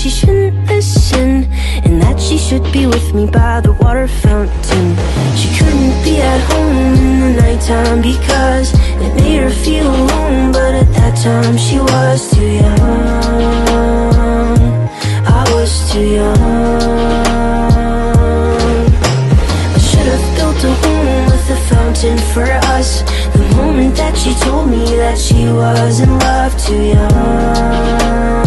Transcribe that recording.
she shouldn't listen, and that she should be with me by the water fountain. She couldn't be at home in the nighttime because it made her feel alone, but at that time she was too young. I was too young. I should have built a home with a fountain for us the moment that she told me that she was in love. Too young.